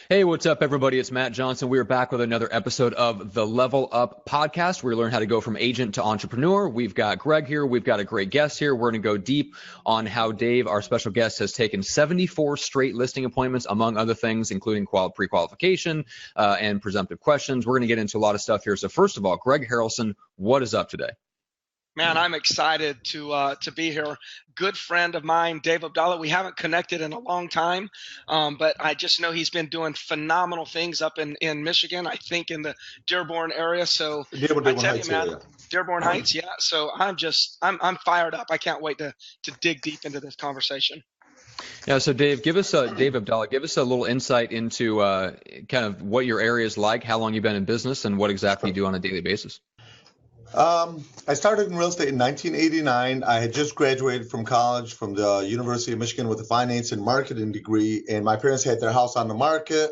Hey, what's up, everybody? It's Matt Johnson. We are back with another episode of the Level Up podcast, where we learn how to go from agent to entrepreneur. We've got Greg here. We've got a great guest here. We're going to go deep on how Dave, our special guest, has taken 74 straight listing appointments, among other things, including pre-qualification and presumptive questions. We're going to get into a lot of stuff here. So first of all, Greg Harrelson, what is up today? Man, I'm excited to be here. Good friend of mine, Dave Abdallah. We haven't connected in a long time, but I just know he's been doing phenomenal things up in Michigan, I think in the Dearborn area. So Dearborn Heights area. Dearborn Heights, yeah. So I'm fired up. I can't wait to dig deep into this conversation. Yeah, so Dave, Dave Abdallah, give us a little insight into kind of what your area is like, how long you've been in business, and what exactly you do on a daily basis. I started in real estate in 1989. I had just graduated from college from the University of Michigan with a finance and marketing degree, and my parents had their house on the market.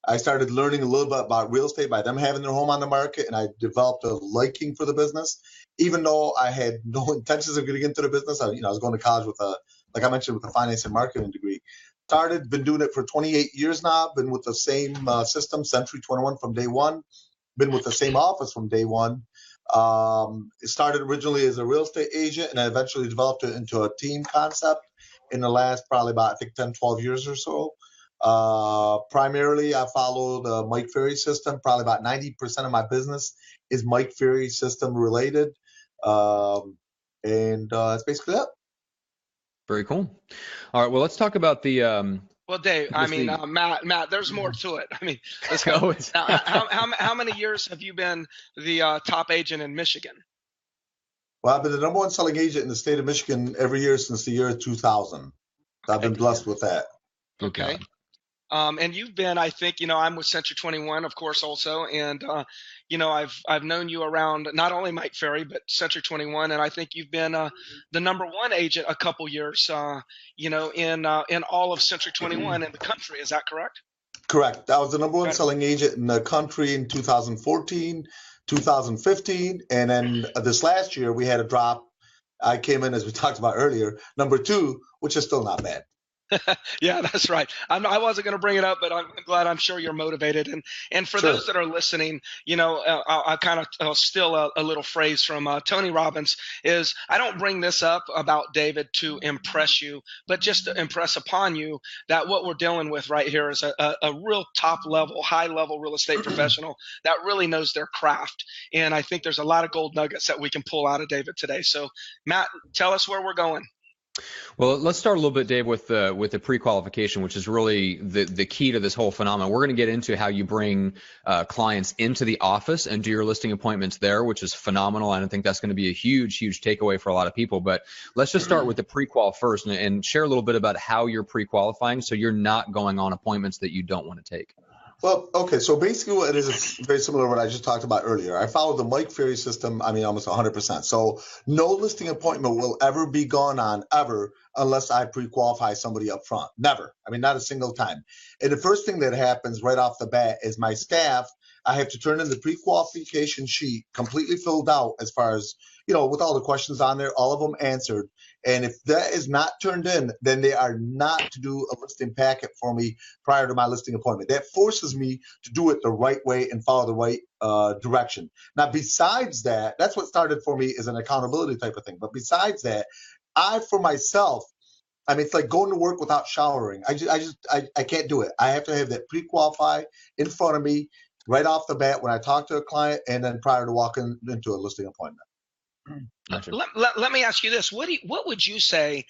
I started learning a little bit about real estate by them having their home on the market, and I developed a liking for the business. Even though I had no intentions of getting into the business, I was going to college with like I mentioned, with a finance and marketing degree. Been doing it for 28 years now. Been with the same system, Century 21 from day one. Been with the same office from day one. It started originally as a real estate agent, and I eventually developed it into a team concept in the last probably about, I think, 10, 12 years or so. Primarily, I follow the Mike Ferry system. Probably about 90% of my business is Mike Ferry system related. And that's basically it. Very cool. All right, well, let's talk about the Well, Dave, Matt, there's more to it. Let's go. How many years have you been the top agent in Michigan? Well, I've been the number one selling agent in the state of Michigan every year since the year 2000. So I've been blessed with that. Okay. And you've been, I think, I'm with Century 21, of course, also. And, I've known you around not only Mike Ferry, but Century 21. And I think you've been the number one agent a couple years, in all of Century 21 in the country. Is that correct? Correct. I was the number one selling agent in the country in 2014, 2015. And then this last year, we had a drop. I came in, as we talked about earlier, number two, which is still not bad. Yeah, that's right. I wasn't going to bring it up, but I'm glad. I'm sure you're motivated. And for those that are listening, I kind of steal a little phrase from Tony Robbins is, I don't bring this up about David to impress you, but just to impress upon you that what we're dealing with right here is a real top level, high level real estate professional that really knows their craft. And I think there's a lot of gold nuggets that we can pull out of David today. So Matt, tell us where we're going. Well, let's start a little bit, Dave, with the pre-qualification, which is really the key to this whole phenomenon. We're going to get into how you bring clients into the office and do your listing appointments there, which is phenomenal. And I think that's going to be a huge takeaway for a lot of people. But let's just start with the pre-qual first and share a little bit about how you're pre-qualifying so you're not going on appointments that you don't want to take. Well, okay, so basically what it is very similar to what I just talked about earlier. I follow the Mike Ferry system, almost 100%. So no listing appointment will ever be gone on, ever, unless I pre-qualify somebody up front. Never. Not a single time. And the first thing that happens right off the bat is my staff, I have to turn in the pre-qualification sheet completely filled out as far as, with all the questions on there, all of them answered. And if that is not turned in, then they are not to do a listing packet for me prior to my listing appointment. That forces me to do it the right way and follow the right direction. Now, besides that, that's what started for me as an accountability type of thing. But besides that, for myself, it's like going to work without showering. I can't do it. I have to have that pre-qualify in front of me right off the bat when I talk to a client and then prior to walking into a listing appointment. Gotcha. Let me ask you this. What would you say,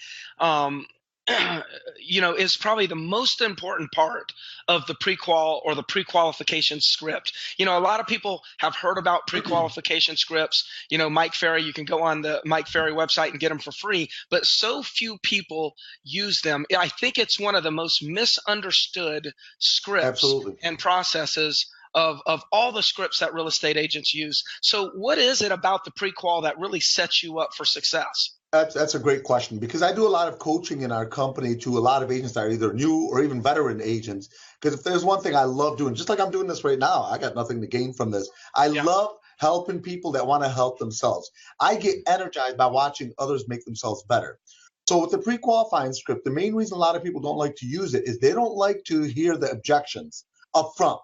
is probably the most important part of the pre-qual or the pre-qualification script? A lot of people have heard about pre-qualification scripts. Mike Ferry, you can go on the Mike Ferry website and get them for free, but so few people use them. I think it's one of the most misunderstood scripts and processes of all the scripts that real estate agents use. So what is it about the pre-qual that really sets you up for success? That's a great question, because I do a lot of coaching in our company to a lot of agents that are either new or even veteran agents. Because if there's one thing I love doing, just like I'm doing this right now, I got nothing to gain from this. I love helping people that want to help themselves. I get energized by watching others make themselves better. So with the pre-qualifying script, the main reason a lot of people don't like to use it is they don't like to hear the objections up front.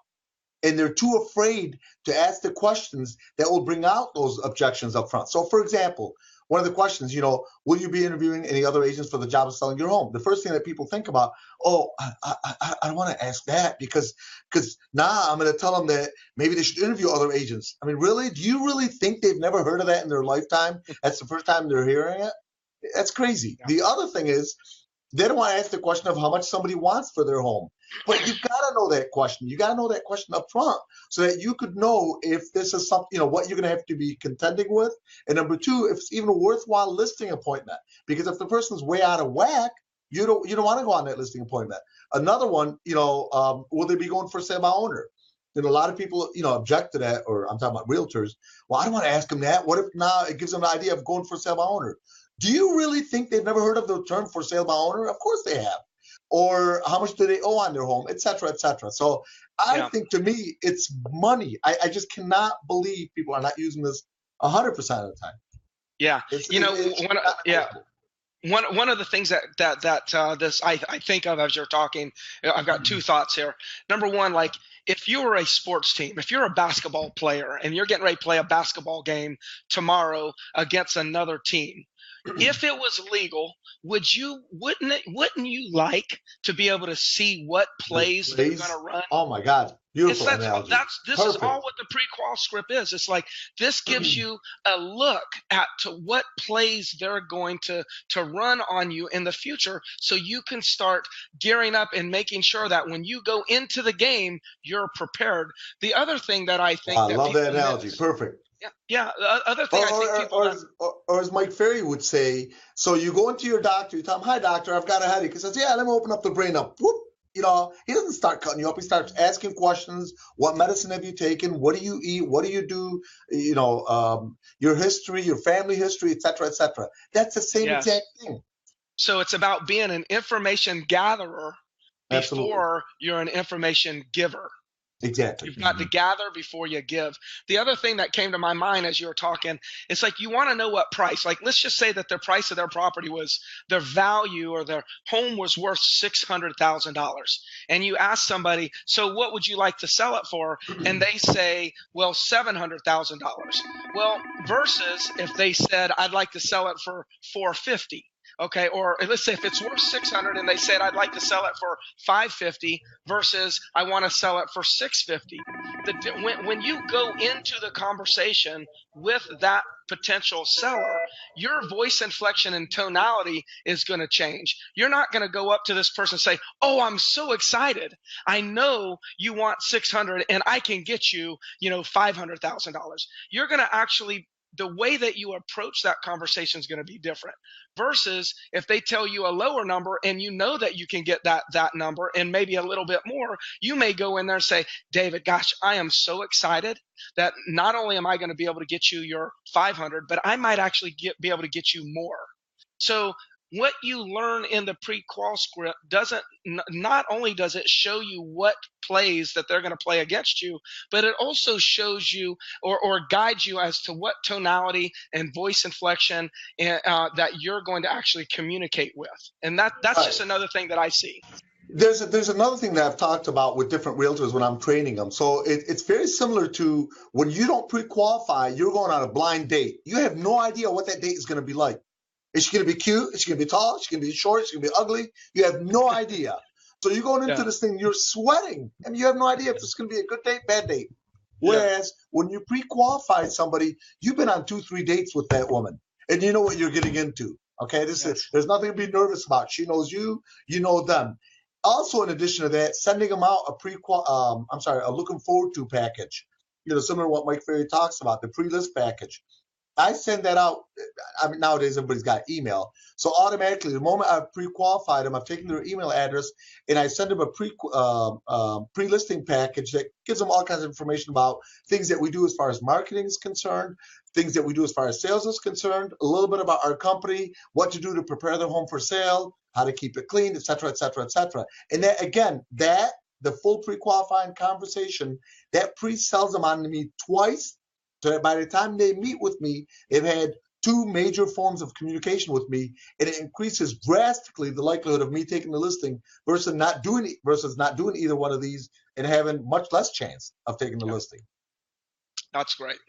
And they're too afraid to ask the questions that will bring out those objections up front. So, for example, one of the questions, will you be interviewing any other agents for the job of selling your home? The first thing that people think about, I don't want to ask that because now I'm going to tell them that maybe they should interview other agents. I mean, really? Do you really think they've never heard of that in their lifetime? That's the first time they're hearing it? That's crazy. Yeah. The other thing is, they don't want to ask the question of how much somebody wants for their home. But you've got to know that question. You got to know that question up front so that you could know if this is something, what you're going to have to be contending with. And number two, if it's even a worthwhile listing appointment. Because if the person's way out of whack, you don't want to go on that listing appointment. Another one, will they be going for sale by owner? And a lot of people, object to that, or I'm talking about realtors. Well, I don't want to ask them that. What if now it gives them an idea of going for sale by owner? Do you really think they've never heard of the term for sale by owner? Of course they have. Or how much do they owe on their home, et cetera, et cetera. So I think, to me, it's money. I just cannot believe people are not using this 100% of the time. Yeah. One of the things that this I think of as you're talking, I've got two thoughts here. Number one, like if you were a sports team, if you're a basketball player and you're getting ready to play a basketball game tomorrow against another team, if it was legal, wouldn't you like to be able to see what plays they're going to run? Oh my God, beautiful analogy. This is all what the pre-qual script is. It's like this gives you a look at to what plays they're going to run on you in the future, so you can start gearing up and making sure that when you go into the game, you're prepared. The other thing that I think I love that analogy. Perfect. Yeah. The other thing or as Mike Ferry would say, so you go into your doctor, you tell him, "Hi, doctor, I've got a headache." He says, "Yeah, let me open up the brain up." Whoop. He doesn't start cutting you up. He starts asking questions. What medicine have you taken? What do you eat? What do you do? Your history, your family history, et cetera, et cetera. That's the same exact thing. So it's about being an information gatherer before you're an information giver. Exactly. You've got to gather before you give. The other thing that came to my mind as you were talking, it's like you want to know what price. Like let's just say that the price of their property was their value, or their home was worth $600,000. And you ask somebody, so what would you like to sell it for? And they say, well, $700,000. Well, versus if they said, I'd like to sell it for $450,000. Okay, or let's say if it's worth $600,000 and they said I'd like to sell it for $550,000 versus I want to sell it for $650,000. When you go into the conversation with that potential seller, your voice inflection and tonality is going to change. You're not going to go up to this person and say, "Oh, I'm so excited. I know you want $600,000 and I can get you, $500,000." You're going to actually, the way that you approach that conversation is going to be different versus if they tell you a lower number and you know that you can get that number and maybe a little bit more, you may go in there and say, "David, gosh, I am so excited that not only am I going to be able to get you your 500, but I might actually be able to get you more." So what you learn in the pre-qual script not only does it show you what plays that they're going to play against you, but it also shows you or guides you as to what tonality and voice inflection that you're going to actually communicate with. And that's just another thing that I see. There's another thing that I've talked about with different realtors when I'm training them. So it's very similar to when you don't pre-qualify, you're going on a blind date. You have no idea what that date is going to be like. Is she going to be cute? Is she going to be tall? Is she going to be short? Is she going to be ugly? You have no idea. So you're going into this thing, you're sweating, and you have no idea if it's going to be a good date, bad date. Whereas when you pre-qualify somebody, you've been on 2-3 dates with that woman, and you know what you're getting into. Okay, there's nothing to be nervous about. She knows you, you know them. Also, in addition to that, sending them out a looking forward to package. Similar to what Mike Ferry talks about, the pre-list package. I send that out. I mean, nowadays everybody's got email, so automatically the moment I've pre-qualified them, I've taken their email address and I send them a pre-listing package that gives them all kinds of information about things that we do as far as marketing is concerned, things that we do as far as sales is concerned, a little bit about our company, what to do to prepare their home for sale, how to keep it clean, et cetera, et cetera, et cetera. And that, again, the full pre-qualifying conversation, that pre-sells them on to me twice. So that by the time they meet with me, they've had two major forms of communication with me, and it increases drastically the likelihood of me taking the listing versus not doing either one of these and having much less chance of taking the listing. That's great.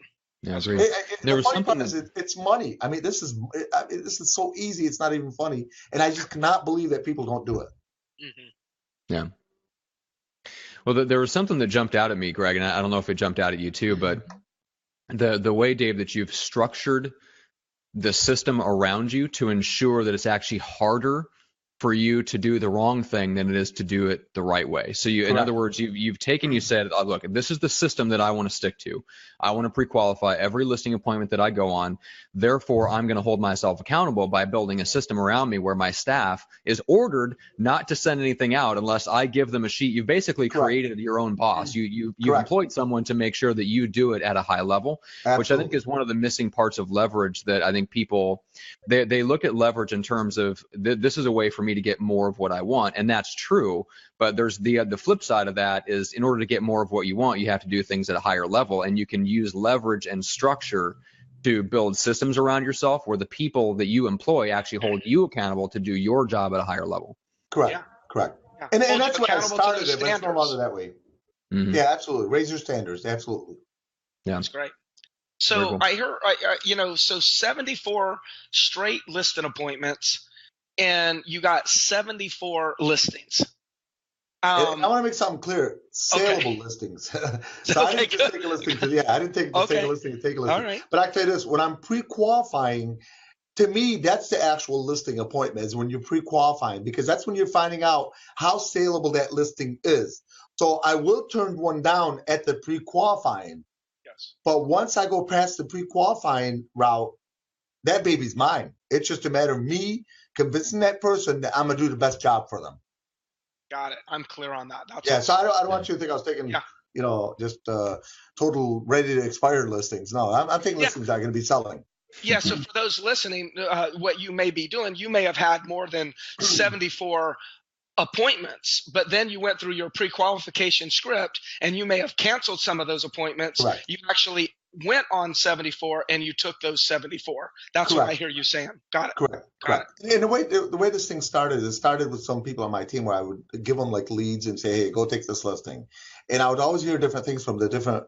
Yeah, That's great. great. The funny part is it's money. I mean, this is so easy. It's not even funny, and I just cannot believe that people don't do it. Mm-hmm. Yeah. Well, there was something that jumped out at me, Greg, and I don't know if it jumped out at you too, but the way, Dave, that you've structured the system around you to ensure that it's actually harder for you to do the wrong thing than it is to do it the right way. So in other words, you've said, oh, look, this is the system that I want to stick to. I want to pre-qualify every listing appointment that I go on. Therefore, I'm going to hold myself accountable by building a system around me where my staff is ordered not to send anything out unless I give them a sheet. You've basically created your own boss. You've employed someone to make sure that you do it at a high level, which I think is one of the missing parts of leverage that I think people, they look at leverage in terms of this is a way for me to get more of what I want, and that's true. But there's the flip side of that is, in order to get more of what you want, you have to do things at a higher level, and you can use leverage and structure to build systems around yourself where the people that you employ actually hold you accountable to do your job at a higher level. Correct. Yeah. And that's what I started it, but it's no longer that way. Mm-hmm. Yeah, absolutely. Raise your standards. Absolutely. Yeah, that's great. So cool. I heard, so 74 straight listing appointments, and you got 74 listings. I want to make something clear. Saleable listings. So I didn't just take a listing. I didn't take a listing to take a listing. All right. But I tell you this, when I'm pre-qualifying, to me, that's the actual listing appointment, is when you're pre-qualifying, because that's when you're finding out how saleable that listing is. So I will turn one down at the pre-qualifying. Yes. But once I go past the pre-qualifying route, that baby's mine. It's just a matter of me convincing that person that I'm going to do the best job for them. Got it. I'm clear on that. So I don't want you to think I was taking, just total ready to expire listings. No, I'm taking listings I'm going to be selling. Yeah. So for those listening, what you may be doing, you may have had more than 74 appointments, but then you went through your pre-qualification script and you may have canceled some of those appointments. Right. You actually went on 74 and you took those 74. That's what I hear you saying. Got it. Correct. And the way this thing started, it started with some people on my team where I would give them like leads and say, hey, go take this listing. And I would always hear different things from the different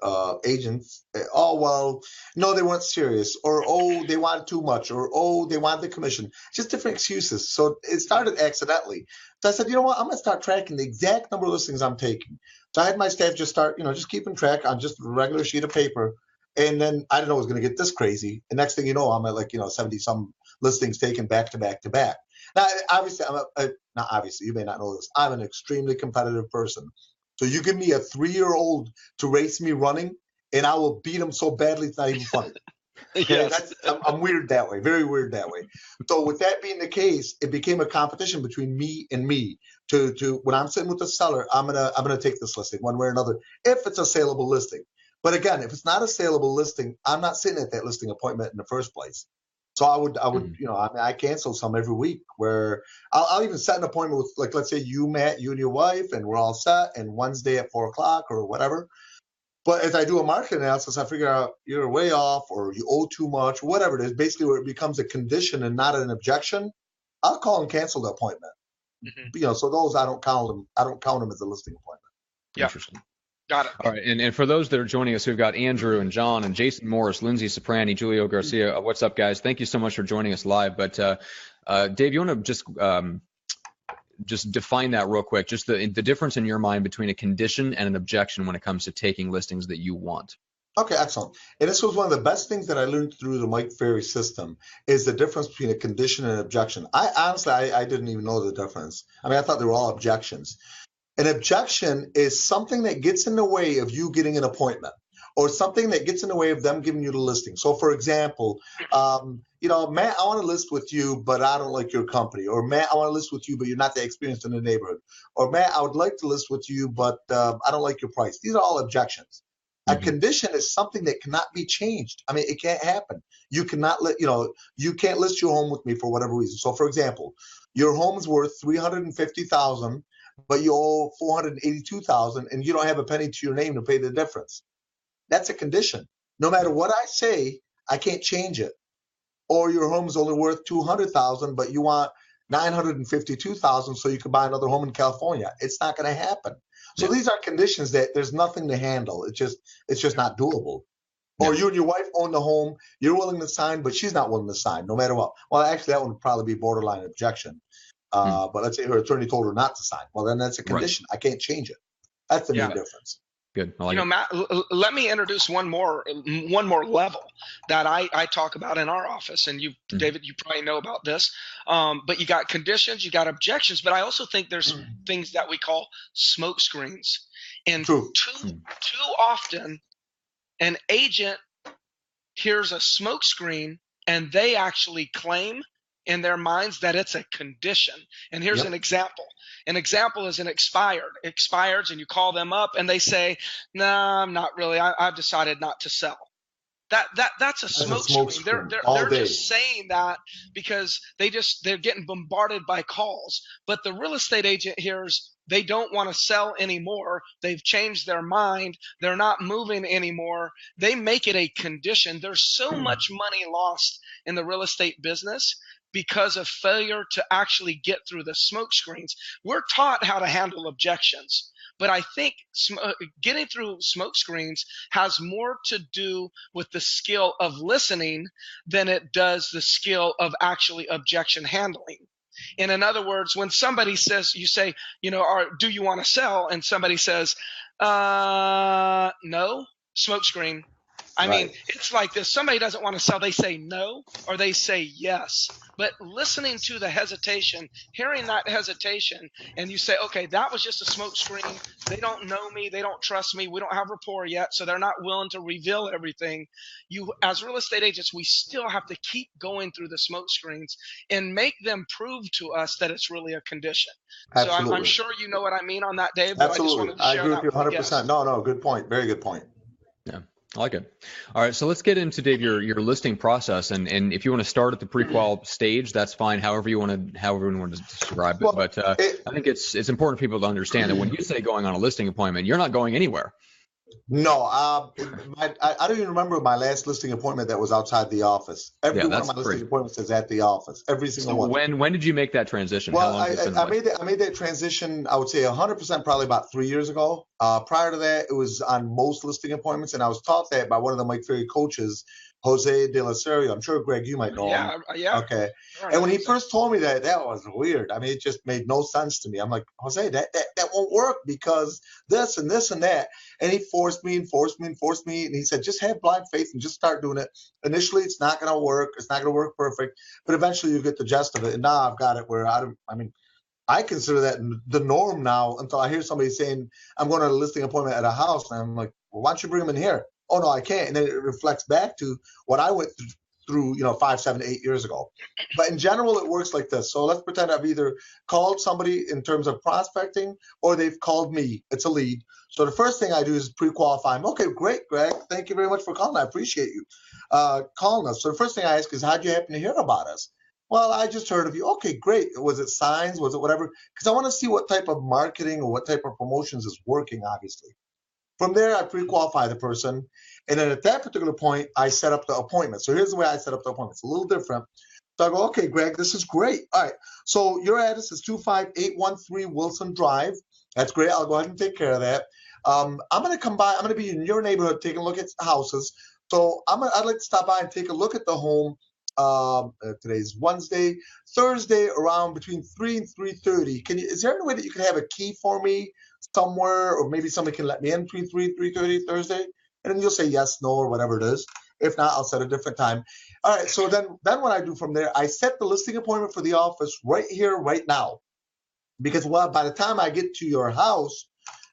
agents. Oh, well, no, they weren't serious. Or, oh, they wanted too much. Or, oh, they wanted the commission. Just different excuses. So it started accidentally. So I said, you know what? I'm going to start tracking the exact number of listings I'm taking. So I had my staff just start, just keeping track on just a regular sheet of paper. And then I didn't know it was going to get this crazy. And next thing you know, I'm at 70 some listings taken back to back to back. Now, obviously, not obviously, you may not know this. I'm an extremely competitive person. So you give me a 3-year-old to race me running, and I will beat him so badly it's not even funny. Yes. I'm weird that way, very weird that way. So with that being the case, it became a competition between me and me. To when I'm sitting with the seller, I'm gonna take this listing one way or another if it's a saleable listing. But again, if it's not a saleable listing, I'm not sitting at that listing appointment in the first place. So I would, I cancel some every week where I'll even set an appointment with, like, let's say you, Matt, you and your wife, and we're all set, and Wednesday at 4:00 or whatever. But as I do a market analysis, I figure out you're way off or you owe too much, whatever it is, basically where it becomes a condition and not an objection. I'll call and cancel the appointment. Mm-hmm. So those I don't count them as a listing appointment. Yeah. Interesting. Got it. All right, and for those that are joining us, we've got Andrew and John and Jason Morris, Lindsay Soprani, Julio Garcia. What's up, guys? Thank you so much for joining us live. But Dave, you want to just define that real quick, just the difference in your mind between a condition and an objection when it comes to taking listings that you want. Okay, excellent. And this was one of the best things that I learned through the Mike Ferry system is the difference between a condition and an objection. I didn't even know the difference. I mean, I thought they were all objections. An objection is something that gets in the way of you getting an appointment or something that gets in the way of them giving you the listing. So, for example, Matt, I want to list with you, but I don't like your company. Or, Matt, I want to list with you, but you're not that experienced in the neighborhood. Or, Matt, I would like to list with you, but I don't like your price. These are all objections. Mm-hmm. A condition is something that cannot be changed. I mean, it can't happen. You cannot you can't list your home with me for whatever reason. So, for example, your home's worth $350,000. But you owe $482,000 and you don't have a penny to your name to pay the difference. That's a condition. No matter what I say, I can't change it. or your home's only worth $200,000, but you want $952,000 so you can buy another home in California. It's not going to happen. So these are conditions that there's nothing to handle. It's just not doable. Or you and your wife own the home, you're willing to sign, but she's not willing to sign, no matter what. Well, actually, that would probably be borderline objection. But let's say her attorney told her not to sign. Well, then that's a condition. I can't change it. That's the main difference. Good. I like it. Matt, let me introduce one more level that I talk about in our office, and you, David, you probably know about this. But you got conditions, you got objections, but I also think there's things that we call smoke screens. And too often, an agent hears a smoke screen and they actually claim in their minds that it's a condition. And here's an example. An example is an expires, and you call them up and they say, "No, I'm not really. I've decided not to sell." That's a smoke screen. They're just saying that because they're getting bombarded by calls. But the real estate agent hears they don't want to sell anymore. They've changed their mind. They're not moving anymore. They make it a condition. There's so much money lost in the real estate business because of failure to actually get through the smoke screens. We're taught how to handle objections, but I think getting through smoke screens has more to do with the skill of listening than it does the skill of actually objection handling. And in other words, when somebody says, you say, do you want to sell? And somebody says, no, smoke screen. I mean, it's like this. Somebody doesn't want to sell. They say no, or they say yes. But listening to the hesitation, hearing that hesitation, and you say, okay, that was just a smoke screen. They don't know me. They don't trust me. We don't have rapport yet, so they're not willing to reveal everything. As real estate agents, we still have to keep going through the smoke screens and make them prove to us that it's really a condition. Absolutely. So I'm sure you know what I mean on that, Dave. But Absolutely. I agree with you 100%. No, good point. Very good point. Yeah. I like it. All right, so let's get into, Dave, your listing process, and if you want to start at the pre-qual stage, that's fine. However you want to describe it. But I think it's important for people to understand that when you say going on a listing appointment, you're not going anywhere. No, I don't even remember my last listing appointment that was outside the office. Every one of my listing appointments is at the office. Every single one. When did you make that transition? Well, I made that transition, I would say 100% probably about 3 years ago. Prior to that, it was on most listing appointments, and I was taught that by one of the Mike Ferry coaches, Jose De La Serio. I'm sure, Greg, you might know him. Yeah. Okay. Right. And when he first told me that was weird. I mean, it just made no sense to me. I'm like, Jose, that won't work because this and this and that. And he forced me. And he said, just have blind faith and just start doing it. Initially, it's not going to work. It's not going to work perfect. But eventually, you get the gist of it. And now I've got it where I consider that the norm now until I hear somebody saying, I'm going to a listing appointment at a house. And I'm like, well, why don't you bring them in here? Oh, no, I can't. And then it reflects back to what I went through, 5, 7, 8 years ago. But in general, it works like this. So let's pretend I've either called somebody in terms of prospecting or they've called me. It's a lead. So the first thing I do is pre-qualify them. Okay, great, Greg. Thank you very much for calling. I appreciate you calling us. So the first thing I ask is, how'd you happen to hear about us? Well, I just heard of you. Okay, great. Was it signs? Was it whatever? Because I want to see what type of marketing or what type of promotions is working, obviously. From there, I pre-qualify the person. And then at that particular point, I set up the appointment. So here's the way I set up the appointment. It's a little different. So I go, okay, Greg, this is great. All right. So your address is 25813 Wilson Drive. That's great. I'll go ahead and take care of that. I'm going to come by. I'm going to be in your neighborhood taking a look at houses. So I'd like to stop by and take a look at the home. Today's Wednesday, Thursday around between 3 and 3:30. Is there any way that you can have a key for me somewhere, or maybe somebody can let me in between 3 and 3:30 Thursday? And then you'll say yes, no, or whatever it is. If not, I'll set a different time. All right. So then what I do from there, I set the listing appointment for the office right here, right now, because by the time I get to your house,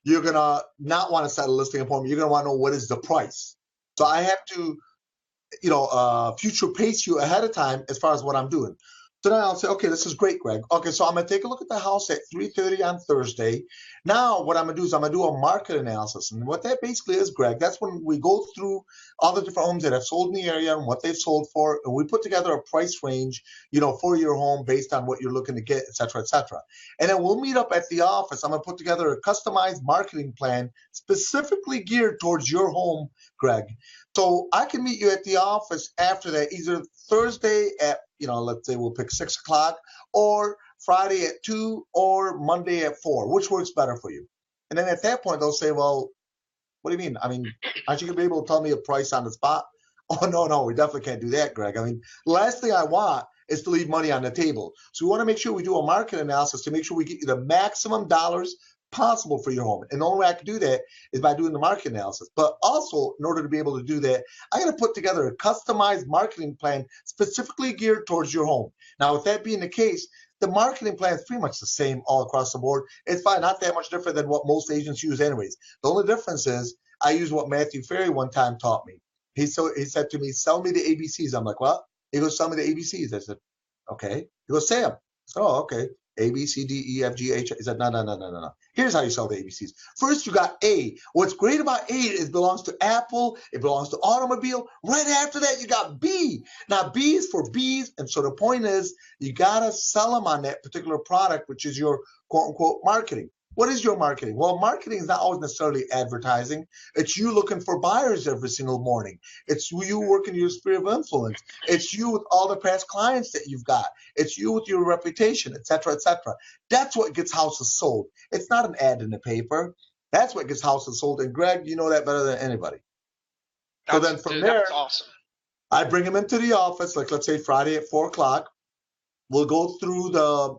you're gonna not want to set a listing appointment. You're gonna want to know what is the price. So I have to future pace you ahead of time as far as what I'm doing. So then I'll say, okay, this is great, Greg. Okay, so I'm going to take a look at the house at 3:30 on Thursday. Now what I'm going to do is I'm going to do a market analysis. And what that basically is, Greg, that's when we go through all the different homes that have sold in the area and what they've sold for. And we put together a price range, for your home based on what you're looking to get, et cetera, et cetera. And then we'll meet up at the office. I'm going to put together a customized marketing plan specifically geared towards your home, Greg. So I can meet you at the office after that, either Thursday at, let's say we'll pick 6 o'clock, or Friday at 2, or Monday at 4. Which works better for you? And then at that point, they'll say, well, what do you mean? I mean, aren't you going to be able to tell me a price on the spot? Oh, no, we definitely can't do that, Greg. I mean, the last thing I want is to leave money on the table. So we want to make sure we do a market analysis to make sure we get you the maximum dollars possible for your home. And the only way I can do that is by doing the market analysis. But also, in order to be able to do that, I got to put together a customized marketing plan specifically geared towards your home. Now, with that being the case, the marketing plan is pretty much the same all across the board. It's probably not that much different than what most agents use anyways. The only difference is I use what Matthew Ferry one time taught me. He said to me, sell me the ABCs. I'm like, what? He goes, sell me the ABCs. I said, okay. He goes, say them. I said, oh, okay. A, B, C, D, E, F, G, H. He said, no. Here's how you sell the ABCs. First, you got A. What's great about A is it belongs to Apple. It belongs to automobile. Right after that, you got B. Now, B is for bees. And so the point is, you got to sell them on that particular product, which is your quote unquote marketing. What is your marketing? Well, marketing is not always necessarily advertising. It's you looking for buyers every single morning. It's you working your sphere of influence. It's you with all the past clients that you've got. It's you with your reputation, et cetera, et cetera. That's what gets houses sold. It's not an ad in the paper. That's what gets houses sold. And Greg, you know that better than anybody. So then from there, that's awesome. I bring them into the office, like let's say Friday at 4 o'clock. We'll go through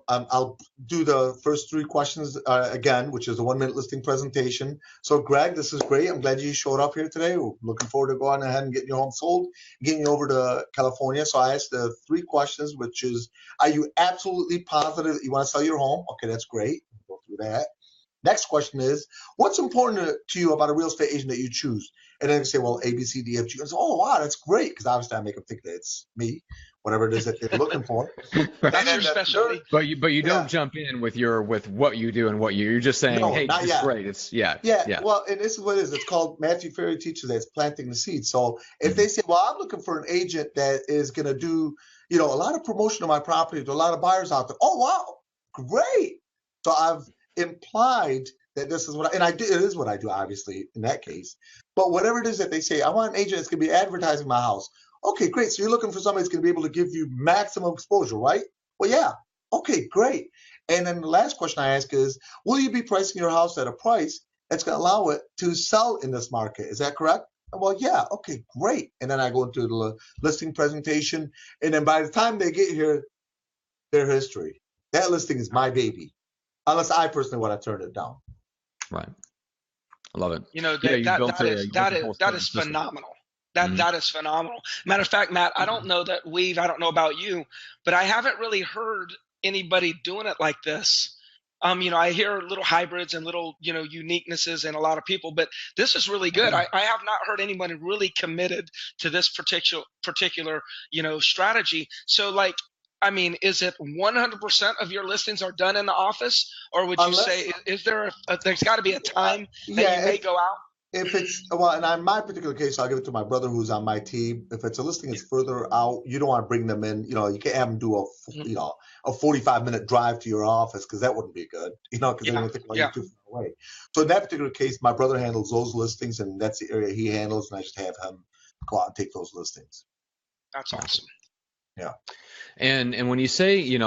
I'll do the first 3 questions again, which is a 1-minute listing presentation. So, Greg, this is great. I'm glad you showed up here today. We're looking forward to going ahead and getting your home sold, getting you over to California. So I asked the 3 questions, which is, are you absolutely positive that you want to sell your home? Okay, that's great. We'll go through that. Next question is, what's important to you about a real estate agent that you choose? And then you say, well, A, B, C, D, F, G. And so, oh, wow, that's great. Because obviously I make them think that it's me, whatever it is that they're looking for. That's your specialty. But you don't jump in with what you do and you're just saying, hey, it's great. It's yeah. Well, and this is what it is. It's called, Matthew Ferry teaches that it's planting the seed. So if they say, well, I'm looking for an agent that is going to do, a lot of promotion of my property to a lot of buyers out there. Oh, wow, great. So I've implied that this is what and I do. It is what I do, obviously, in that case. But whatever it is that they say, I want an agent that's going to be advertising my house. Okay, great. So you're looking for somebody that's going to be able to give you maximum exposure, right? Well, yeah. Okay, great. And then the last question I ask is, will you be pricing your house at a price that's going to allow it to sell in this market? Is that correct? Well, yeah. Okay, great. And then I go into the listing presentation. And then by the time they get here, their history. That listing is my baby. Unless I personally want to turn it down. Right. I love it. That is phenomenal. That is phenomenal. Matter of fact, Matt, I don't know about you, but I haven't really heard anybody doing it like this. I hear little hybrids and little, uniquenesses in a lot of people, but this is really good. I have not heard anybody really committed to this particular, strategy. So is it 100% of your listings are done in the office, or would you say is there there's got to be a time that you may go out? If it's and in my particular case, I'll give it to my brother who's on my team. If it's a listing that's further out, you don't want to bring them in. You can't have them do a 45-minute drive to your office because that wouldn't be good. Because they're going to think you're too far away. So in that particular case, my brother handles those listings, and that's the area he handles, and I just have him go out and take those listings. That's awesome. Yeah. And when you say,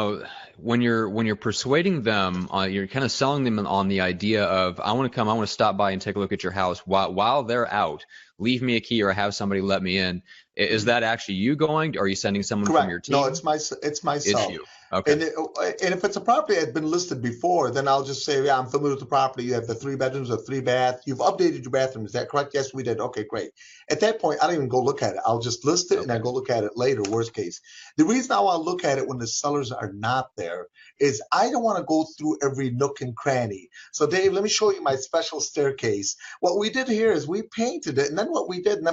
when you're persuading them, you're kind of selling them on the idea of, I want to stop by and take a look at your house while they're out. Leave me a key or have somebody let me in. Is that actually you going? Or are you sending someone Correct. from your team? No, it's myself. It's you. Okay. And if it's a property that had been listed before, then I'll just say, yeah, I'm familiar with the property. You have the 3 bedrooms or 3 bath. You've updated your bathroom. Is that correct? Yes, we did. Okay, great. At that point, I don't even go look at it. I'll just list it and I go look at it later, worst case. The reason I want to look at it when the sellers are not there is I don't want to go through every nook and cranny. So, Dave, let me show you my special staircase. What we did here is we painted it, and then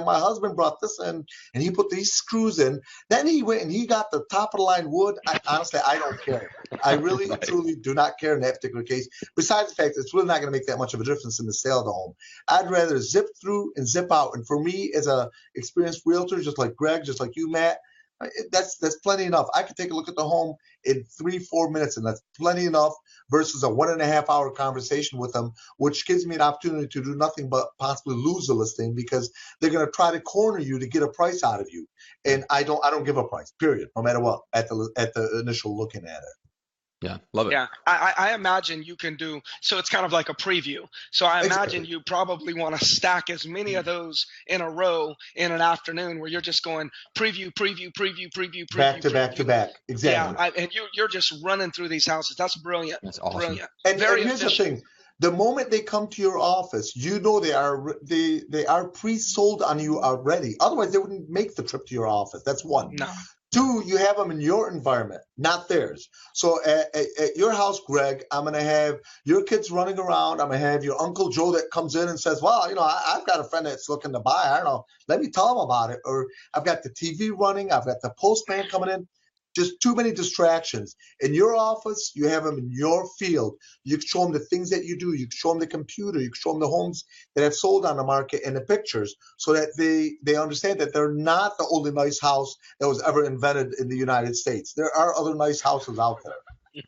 my husband brought this in and he put these screws in. Then he went and he got the top of the line wood. Honestly, I don't care. I really, truly do not care in that particular case. Besides the fact that it's really not going to make that much of a difference in the sale of the home. I'd rather zip through and zip out. And for me, as a experienced realtor, just like Greg, just like you, Matt, That's plenty enough. I could take a look at the home in 3-4 minutes, and that's plenty enough versus a 1.5 hour conversation with them, which gives me an opportunity to do nothing but possibly lose a listing because they're going to try to corner you to get a price out of you. And I don't give a price, period, no matter what, at the initial looking at it. Yeah, love it. Yeah, I imagine you can do, so it's kind of like a preview. So I imagine you probably want to stack as many of those in a row in an afternoon where you're just going preview, back to back. Exactly. Yeah, and you're just running through these houses. That's brilliant. That's awesome. Brilliant. And Very here's efficient. the thing. The moment they come to your office, you know they are pre-sold on you already. Otherwise, they wouldn't make the trip to your office. That's one. No. Two, you have them in your environment, not theirs. So at your house, Greg, I'm going to have your kids running around. I'm going to have your Uncle Joe that comes in and says, well, I've got a friend that's looking to buy. I don't know. Let me tell him about it. Or I've got the TV running. I've got the postman coming in. Just too many distractions. In your office, you have them in your field. You can show them the things that you do. You can show them the computer. You can show them the homes that have sold on the market and the pictures so that they understand that they're not the only nice house that was ever invented in the United States. There are other nice houses out there.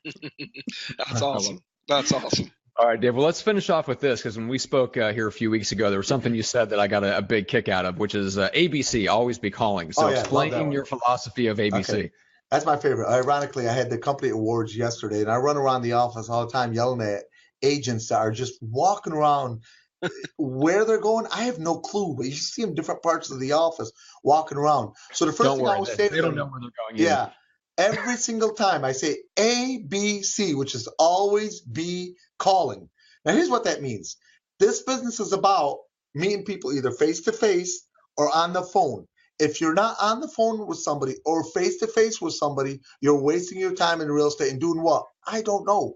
That's awesome. That's awesome. All right, Dave. Well, let's finish off with this because when we spoke here a few weeks ago, there was something you said that I got a big kick out of, which is ABC, always be calling. So explain your philosophy of ABC. Okay. That's my favorite. Ironically, I had the company awards yesterday, and I run around the office all the time yelling at agents that are just walking around where they're going. I have no clue, but you see them in different parts of the office walking around. So the first thing I always say to them, they don't know where they're going. Yeah, every single time I say ABC, which is always be calling. Now, here's what that means. This business is about meeting people either face to face or on the phone. If you're not on the phone with somebody or face-to-face with somebody, you're wasting your time in real estate and doing what? I don't know.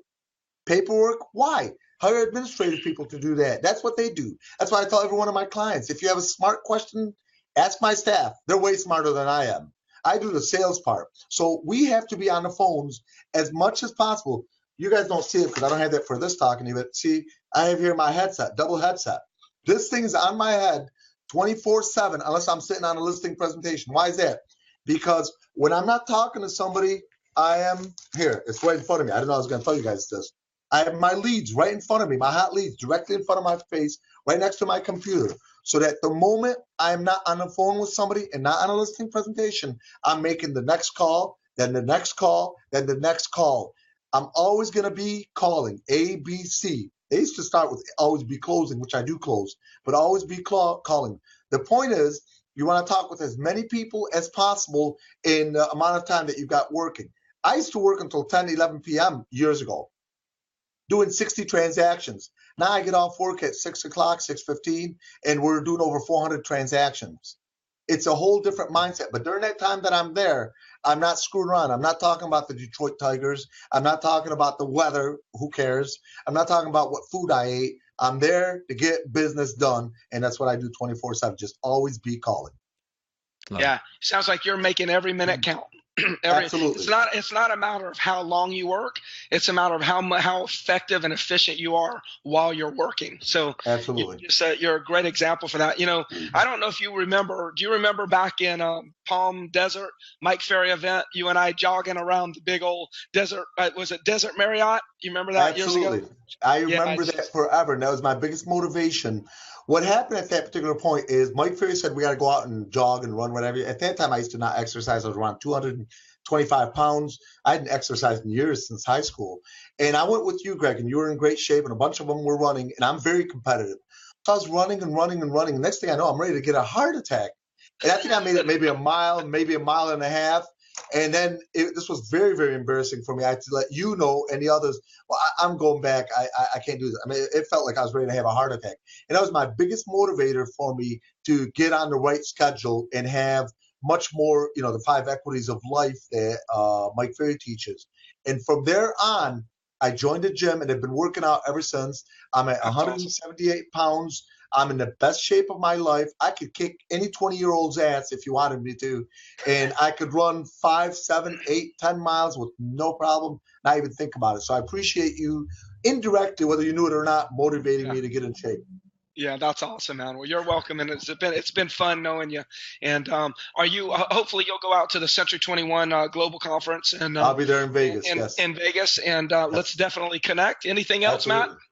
Paperwork? Why? Hire administrative people to do that. That's what they do. That's why I tell every one of my clients, if you have a smart question, ask my staff. They're way smarter than I am. I do the sales part. So we have to be on the phones as much as possible. You guys don't see it because I don't have that for this talking to you, but see, I have here my headset, double headset. This thing is on my head 24/7 unless I'm sitting on a listing presentation. Why is that? Because when I'm not talking to somebody, I am here. It's right in front of me. I didn't know I was going to tell you guys this. I have my leads right in front of me, my hot leads directly in front of my face, right next to my computer. So that the moment I'm not on the phone with somebody and not on a listing presentation, I'm making the next call, then the next call, then the next call. I'm always going to be calling ABC. They used to start with always be closing, which I do close, but always be calling. The point is you want to talk with as many people as possible in the amount of time that you've got working. I used to work until 10, 11 p.m. years ago, doing 60 transactions. Now I get off work at 6 o'clock, 6:15, and we're doing over 400 transactions. It's a whole different mindset. But during that time that I'm there, I'm not screwing around. I'm not talking about the Detroit Tigers. I'm not talking about the weather. Who cares? I'm not talking about what food I ate. I'm there to get business done, and that's what I do 24/7. Just always be calling. Yeah, sounds like you're making every minute count. Absolutely. It's not a matter of how long you work. It's a matter of how effective and efficient you are while you're working. So absolutely, you're a great example for that. I don't know if you remember. Do you remember back in Palm Desert, Mike Ferry event? You and I jogging around the big old desert. Was it Desert Marriott? You remember that years ago? I remember that forever, and that was my biggest motivation. What happened at that particular point is Mike Ferry said we got to go out and jog and run, whatever. At that time, I used to not exercise. I was around 225 pounds. I hadn't exercised in years since high school. And I went with you, Greg, and you were in great shape, and a bunch of them were running, and I'm very competitive. So I was running and running and running. Next thing I know, I'm ready to get a heart attack. And I think I made it maybe a mile, maybe a mile and a half. And then this was very, very embarrassing for me. I had to let you know and the others, well, I'm going back. I can't do this. I mean, it felt like I was ready to have a heart attack. And that was my biggest motivator for me to get on the right schedule and have much more, the 5 equities of life that Mike Ferry teaches. And from there on, I joined a gym and have been working out ever since. I'm at 178 pounds. I'm in the best shape of my life. I could kick any 20-year-old's ass if you wanted me to. And I could run 5, 7, 8, 10 miles with no problem, not even think about it. So I appreciate you indirectly, whether you knew it or not, motivating me to get in shape. Yeah, that's awesome, man. Well, you're welcome, and it's been fun knowing you. And are you? Hopefully, you'll go out to the Century 21 Global Conference, and I'll be there in Vegas. Yes, in Vegas, and let's definitely connect. Anything else, absolutely. Matt?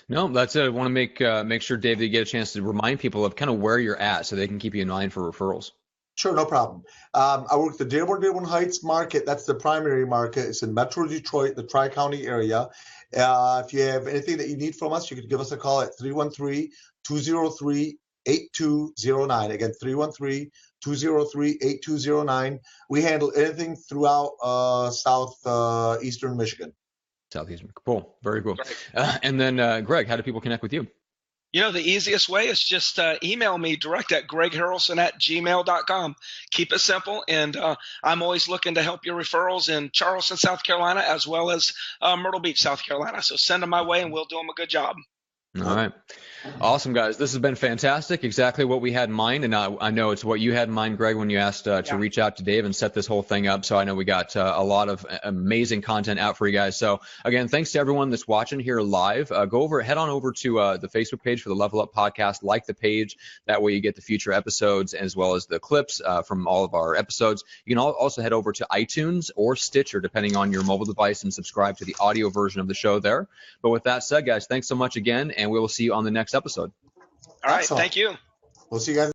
No, that's it. I want to make sure, Dave, that you get a chance to remind people of kind of where you're at so they can keep you in mind for referrals. Sure, no problem. I work the Dearborn Heights market. That's the primary market. It's in Metro Detroit, the Tri-County area. If you have anything that you need from us, you can give us a call at 313-203-8209. Again, 313-203-8209. We handle anything throughout southeastern Michigan. Southeastern. Cool. Very cool. And then, Greg, how do people connect with you? You know, the easiest way is just email me direct at gregharrelson@gmail.com. Keep it simple, and I'm always looking to help your referrals in Charleston, South Carolina, as well as Myrtle Beach, South Carolina. So send them my way, and we'll do them a good job. All right. Awesome, guys. This has been fantastic. Exactly what we had in mind. And I know it's what you had in mind, Greg, when you asked to reach out to Dave and set this whole thing up. So I know we got a lot of amazing content out for you guys. So again, thanks to everyone that's watching here live. Head on over to the Facebook page for the Level Up Podcast. Like the page. That way you get the future episodes as well as the clips from all of our episodes. You can also head over to iTunes or Stitcher, depending on your mobile device, and subscribe to the audio version of the show there. But with that said, guys, thanks so much again, and we will see you on the next episode. All right. Thank you. We'll see you guys.